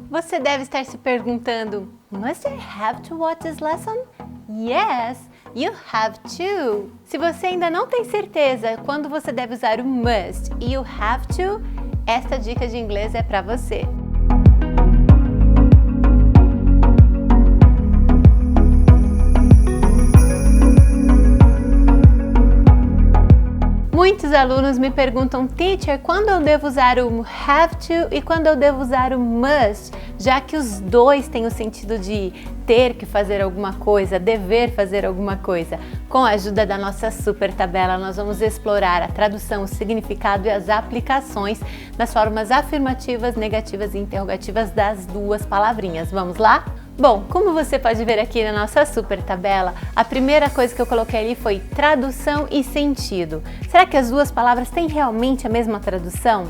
Você deve estar se perguntando, Must I have to watch this lesson? Yes, you have to. Se você ainda não tem certeza quando você deve usar o must e you have to, esta dica de inglês é para você. Muitos alunos me perguntam, teacher, quando eu devo usar o have to e quando eu devo usar o must, já que os dois têm o sentido de ter que fazer alguma coisa, dever fazer alguma coisa. Com a ajuda da nossa super tabela, nós vamos explorar a tradução, o significado e as aplicações das formas afirmativas, negativas e interrogativas das duas palavrinhas. Vamos lá? Bom, como você pode ver aqui na nossa super tabela, a primeira coisa que eu coloquei ali foi tradução e sentido. Será que as duas palavras têm realmente a mesma tradução?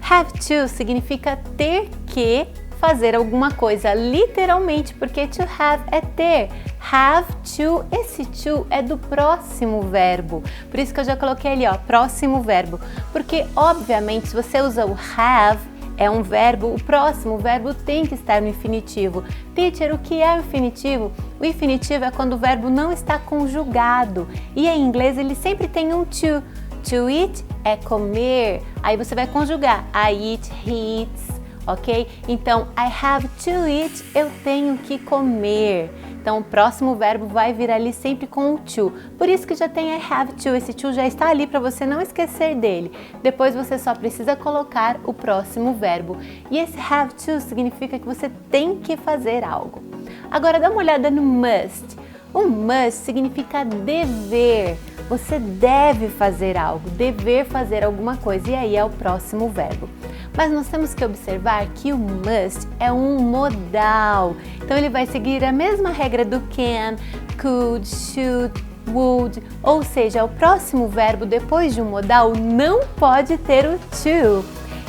Have to significa ter que fazer alguma coisa, literalmente, porque to have é ter. Have to, esse to é do próximo verbo. Por isso que eu já coloquei ali, ó, próximo verbo. Porque, obviamente, se você usa o have, é um verbo, o próximo verbo tem que estar no infinitivo. Teacher, o que é o infinitivo? O infinitivo é quando o verbo não está conjugado. E em inglês ele sempre tem um to. To eat é comer. Aí você vai conjugar. I eat, he eats, ok? Então, I have to eat, eu tenho que comer. Então, o próximo verbo vai vir ali sempre com o to. Por isso que já tem I have to, esse to já está ali para você não esquecer dele. Depois você só precisa colocar o próximo verbo. E esse have to significa que você tem que fazer algo. Agora, dá uma olhada no must. O must significa dever. Você deve fazer algo, dever fazer alguma coisa. E aí é o próximo verbo. Mas nós temos que observar que o must é um modal. Então ele vai seguir a mesma regra do can, could, should, would, ou seja, o próximo verbo depois de um modal não pode ter o to.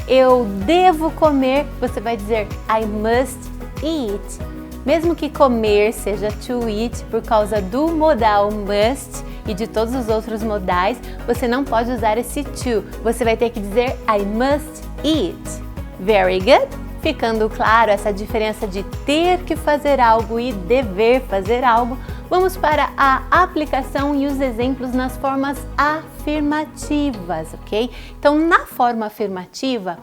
Eu devo comer, você vai dizer I must eat. Mesmo que comer seja to eat por causa do modal must e de todos os outros modais, você não pode usar esse to. Você vai ter que dizer I must eat. Very good? Ficando claro essa diferença de ter que fazer algo e dever fazer algo, vamos para a aplicação e os exemplos nas formas afirmativas, ok? Então, na forma afirmativa,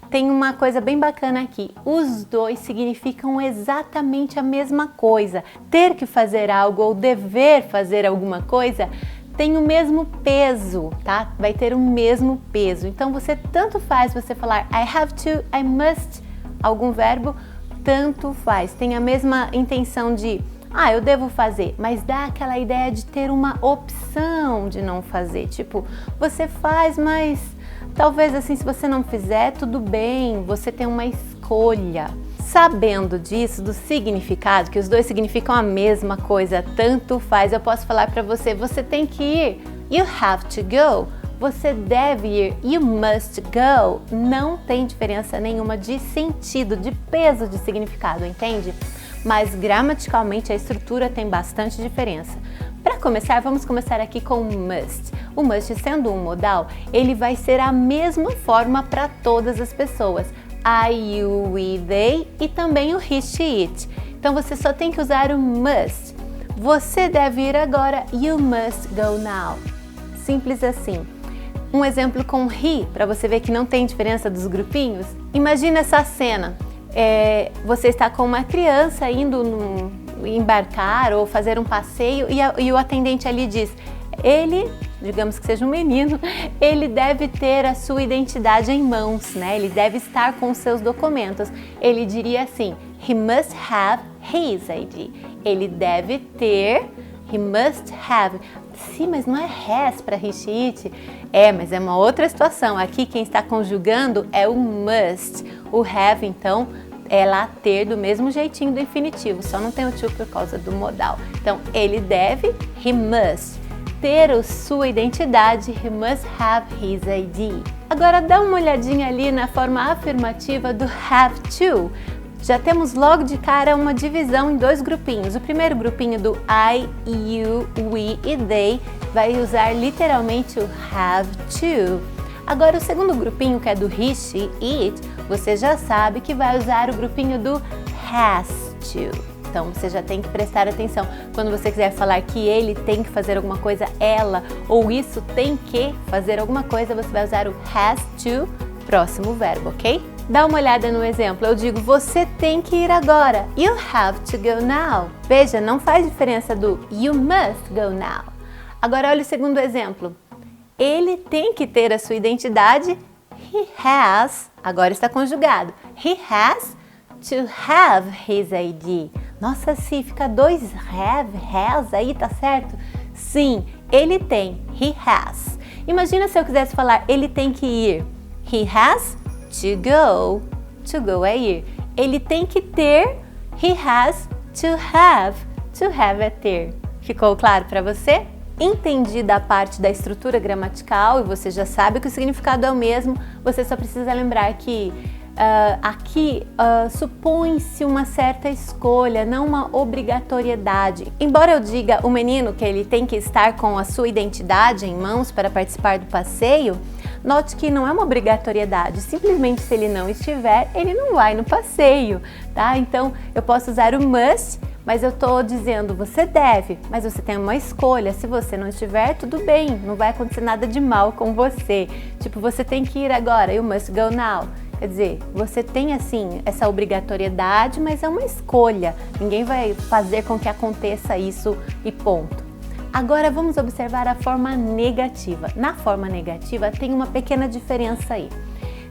tem uma coisa bem bacana aqui, os dois significam exatamente a mesma coisa. Ter que fazer algo ou dever fazer alguma coisa tem o mesmo peso, tá? Vai ter o mesmo peso. Então você tanto faz você falar I have to, I must, algum verbo, tanto faz. Tem a mesma intenção de eu devo fazer, mas dá aquela ideia de ter uma opção de não fazer. Tipo, você faz, mas talvez assim, se você não fizer, tudo bem, você tem uma escolha. Sabendo disso, do significado, que os dois significam a mesma coisa, tanto faz, eu posso falar para você, você tem que ir, you have to go, você deve ir, you must go, não tem diferença nenhuma de sentido, de peso de significado, entende? Mas gramaticalmente a estrutura tem bastante diferença. Para começar, vamos começar aqui com o must. O must, sendo um modal, ele vai ser a mesma forma para todas as pessoas. I, you, we, they e também o he, she, it. Então você só tem que usar o must. Você deve ir agora, you must go now. Simples assim. Um exemplo com he, para você ver que não tem diferença dos grupinhos. Imagina essa cena. Você está com uma criança indo embarcar ou fazer um passeio e o atendente ali diz, ele, digamos que seja um menino, ele deve ter a sua identidade em mãos, né? Ele deve estar com os seus documentos. Ele diria assim, he must have his ID. Ele deve ter, he must have. Sim, mas não é has para he, she, it. Mas é uma outra situação. Aqui quem está conjugando é o must. O have, então, é lá ter do mesmo jeitinho do infinitivo, só não tem o to por causa do modal. Então, ele deve, he must, ter a sua identidade, he must have his ID. Agora dá uma olhadinha ali na forma afirmativa do have to. Já temos logo de cara uma divisão em dois grupinhos. O primeiro grupinho do I, you, we e they vai usar literalmente o have to. Agora o segundo grupinho, que é do he, she, it, você já sabe que vai usar o grupinho do has to. Então, você já tem que prestar atenção. Quando você quiser falar que ele tem que fazer alguma coisa, ela ou isso tem que fazer alguma coisa, você vai usar o has to, próximo verbo, ok? Dá uma olhada no exemplo. Eu digo, você tem que ir agora. You have to go now. Veja, não faz diferença do you must go now. Agora, olha o segundo exemplo. Ele tem que ter a sua identidade. He has, agora está conjugado. He has to have his ID. Nossa, se fica dois have, has aí, tá certo? Sim, ele tem. He has. Imagina se eu quisesse falar, ele tem que ir. He has to go. To go é ir. Ele tem que ter. He has to have. To have é ter. Ficou claro para você? Entendida a parte da estrutura gramatical e você já sabe que o significado é o mesmo, você só precisa lembrar que aqui supõe-se uma certa escolha, não uma obrigatoriedade. Embora eu diga o menino que ele tem que estar com a sua identidade em mãos para participar do passeio, note que não é uma obrigatoriedade, simplesmente se ele não estiver, ele não vai no passeio, tá? Então eu posso usar o must, mas eu estou dizendo você deve, mas você tem uma escolha, se você não estiver, tudo bem, não vai acontecer nada de mal com você. Tipo, você tem que ir agora, you must go now. Quer dizer, você tem assim essa obrigatoriedade, mas é uma escolha. Ninguém vai fazer com que aconteça isso e ponto. Agora vamos observar a forma negativa. Na forma negativa tem uma pequena diferença aí.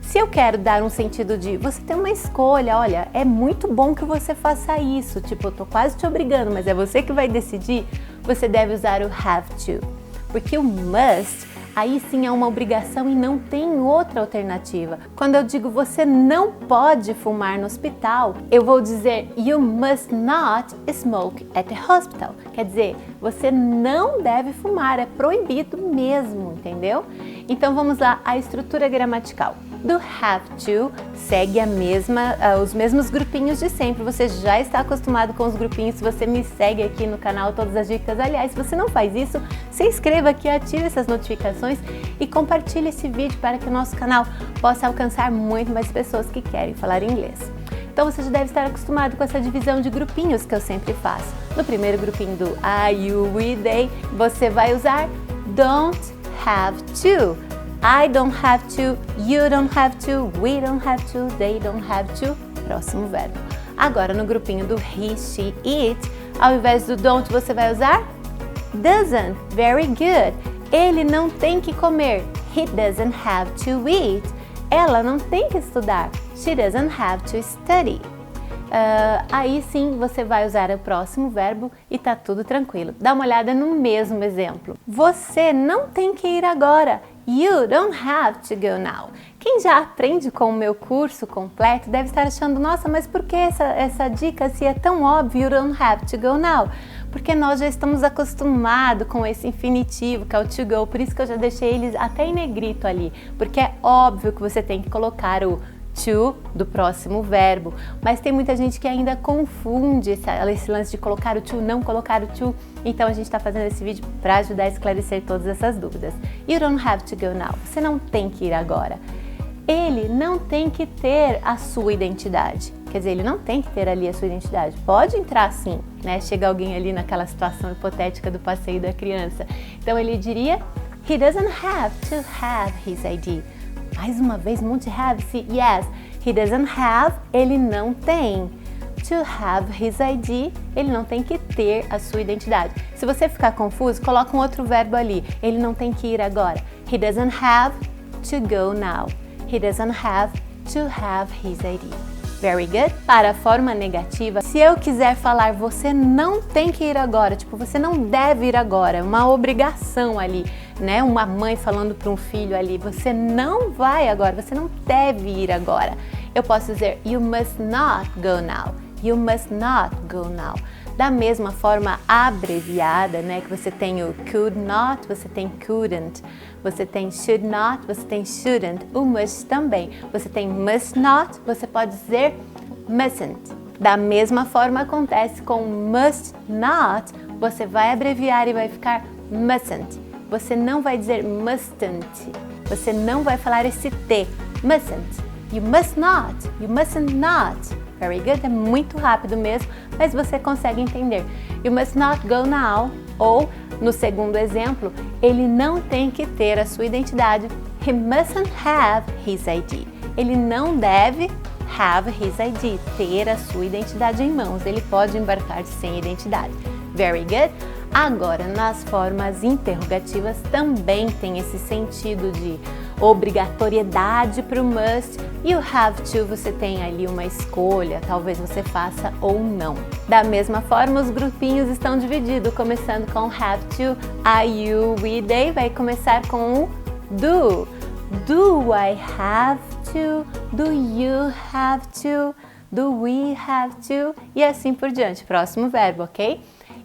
Se eu quero dar um sentido de você tem uma escolha, olha, é muito bom que você faça isso, tipo, eu tô quase te obrigando, mas é você que vai decidir, você deve usar o have to. Porque o must, aí sim é uma obrigação e não tem outra alternativa. Quando eu digo você não pode fumar no hospital, eu vou dizer you must not smoke at the hospital. Quer dizer, você não deve fumar, é proibido mesmo, entendeu? Então vamos lá, a estrutura gramatical. Do have to segue os mesmos grupinhos de sempre. Você já está acostumado com os grupinhos. Se você me segue aqui no canal, todas as dicas. Aliás, se você não faz isso, se inscreva aqui, ative essas notificações e compartilhe esse vídeo para que o nosso canal possa alcançar muito mais pessoas que querem falar inglês. Então você já deve estar acostumado com essa divisão de grupinhos que eu sempre faço. No primeiro grupinho do I, you, we, they, você vai usar don't have to. I don't have to, you don't have to, we don't have to, they don't have to. Próximo verbo. Agora no grupinho do he, she, it, ao invés do don't você vai usar doesn't. Very good. Ele não tem que comer. He doesn't have to eat. Ela não tem que estudar. She doesn't have to study. Aí sim você vai usar o próximo verbo e tá tudo tranquilo. Dá uma olhada no mesmo exemplo. Você não tem que ir agora. You don't have to go now. Quem já aprende com o meu curso completo deve estar achando, nossa, mas por que essa dica se é tão óbvio, you don't have to go now? Porque nós já estamos acostumados com esse infinitivo, que é o to go, por isso que eu já deixei eles até em negrito ali, porque é óbvio que você tem que colocar o to do próximo verbo, mas tem muita gente que ainda confunde esse lance de colocar o to, não colocar o to, então a gente está fazendo esse vídeo para ajudar a esclarecer todas essas dúvidas. You don't have to go now, você não tem que ir agora. Ele não tem que ter a sua identidade, quer dizer, ele não tem que ter ali a sua identidade, pode entrar sim, né? Chega alguém ali naquela situação hipotética do passeio da criança, então ele diria, he doesn't have to have his ID. Mais uma vez, um monte de have, se yes, he doesn't have, ele não tem. To have his ID, ele não tem que ter a sua identidade. Se você ficar confuso, coloca um outro verbo ali. Ele não tem que ir agora. He doesn't have to go now. He doesn't have to have his ID. Very good. Para a forma negativa, se eu quiser falar você não tem que ir agora, tipo, você não deve ir agora, uma obrigação ali, né? Uma mãe falando para um filho ali, você não vai agora, você não deve ir agora. Eu posso dizer, you must not go now. You must not go now. Da mesma forma abreviada, né? Que você tem o could not, você tem couldn't. Você tem should not, você tem shouldn't. O must também. Você tem must not, você pode dizer mustn't. Da mesma forma acontece com must not, você vai abreviar e vai ficar mustn't. Você não vai dizer mustn't. Você não vai falar esse T. Mustn't. You must not. You mustn't not. Very good. É muito rápido mesmo, mas você consegue entender. You must not go now. Ou, no segundo exemplo, ele não tem que ter a sua identidade. He mustn't have his ID. Ele não deve have his ID, ter a sua identidade em mãos. Ele pode embarcar sem identidade. Very good. Agora, nas formas interrogativas também tem esse sentido de obrigatoriedade para o must e o have to você tem ali uma escolha, talvez você faça ou não. Da mesma forma, os grupinhos estão divididos, começando com have to, I, you, we, they, vai começar com o do. Do I have to? Do you have to? Do we have to? E assim por diante. Próximo verbo, ok?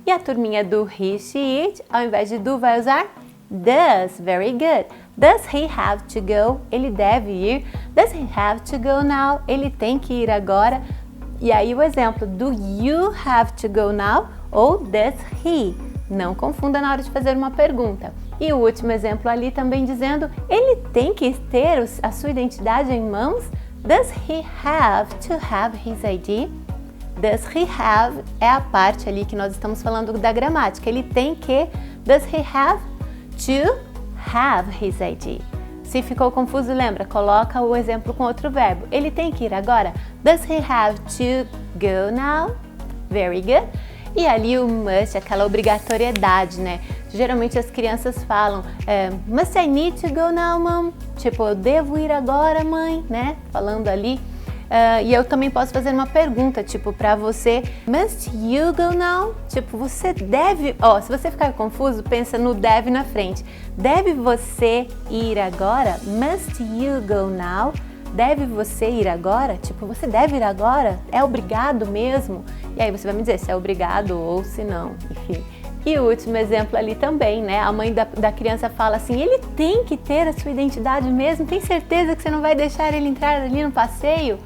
E a turminha do he, she, it, ao invés de do, vai usar does. Very good. Does he have to go? Ele deve ir. Does he have to go now? Ele tem que ir agora. E aí o exemplo, do you have to go now? Ou does he? Não confunda na hora de fazer uma pergunta. E o último exemplo ali também dizendo, ele tem que ter a sua identidade em mãos? Does he have to have his ID? Does he have é a parte ali que nós estamos falando da gramática. Ele tem que, does he have to have his ID? Se ficou confuso, lembra, coloca o exemplo com outro verbo. Ele tem que ir agora. Does he have to go now? Very good. E ali o must, aquela obrigatoriedade, né? Geralmente as crianças falam, must I need to go now, mom? Tipo, eu devo ir agora, mãe, né? Falando ali. E eu também posso fazer uma pergunta, tipo, pra você, must you go now? Tipo, você deve, se você ficar confuso, pensa no deve na frente. Deve você ir agora? Must you go now? Deve você ir agora? Tipo, você deve ir agora? É obrigado mesmo? E aí você vai me dizer se é obrigado ou se não, enfim. E o último exemplo ali também, né? A mãe da criança fala assim, ele tem que ter a sua identidade mesmo? Tem certeza que você não vai deixar ele entrar ali no passeio?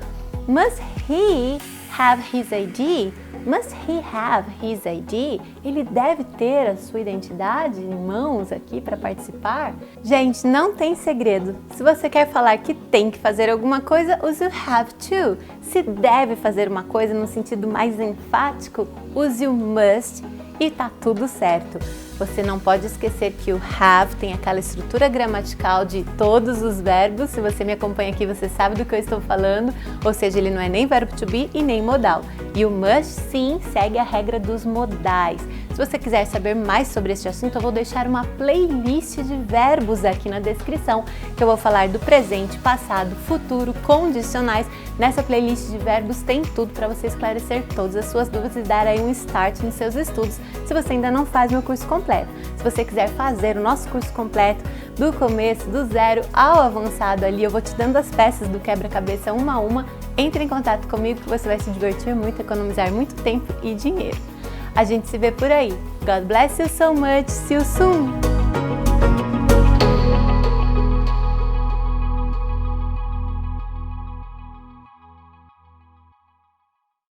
Must he have his ID? Must he have his ID? Ele deve ter a sua identidade em mãos aqui para participar? Gente, não tem segredo. Se você quer falar que tem que fazer alguma coisa, use o have to. Se deve fazer uma coisa no sentido mais enfático, use o must e tá tudo certo. Você não pode esquecer que o have tem aquela estrutura gramatical de todos os verbos. Se você me acompanha aqui, você sabe do que eu estou falando. Ou seja, ele não é nem verbo to be e nem modal. E o must, sim, segue a regra dos modais. Se você quiser saber mais sobre este assunto, eu vou deixar uma playlist de verbos aqui na descrição, que eu vou falar do presente, passado, futuro, condicionais. Nessa playlist de verbos tem tudo para você esclarecer todas as suas dúvidas e dar aí um start nos seus estudos, se você ainda não faz meu curso completo. Se você quiser fazer o nosso curso completo, do começo, do zero ao avançado ali, eu vou te dando as peças do quebra-cabeça uma a uma. Entre em contato comigo que você vai se divertir muito, economizar muito tempo e dinheiro. A gente se vê por aí. God bless you so much. See you soon!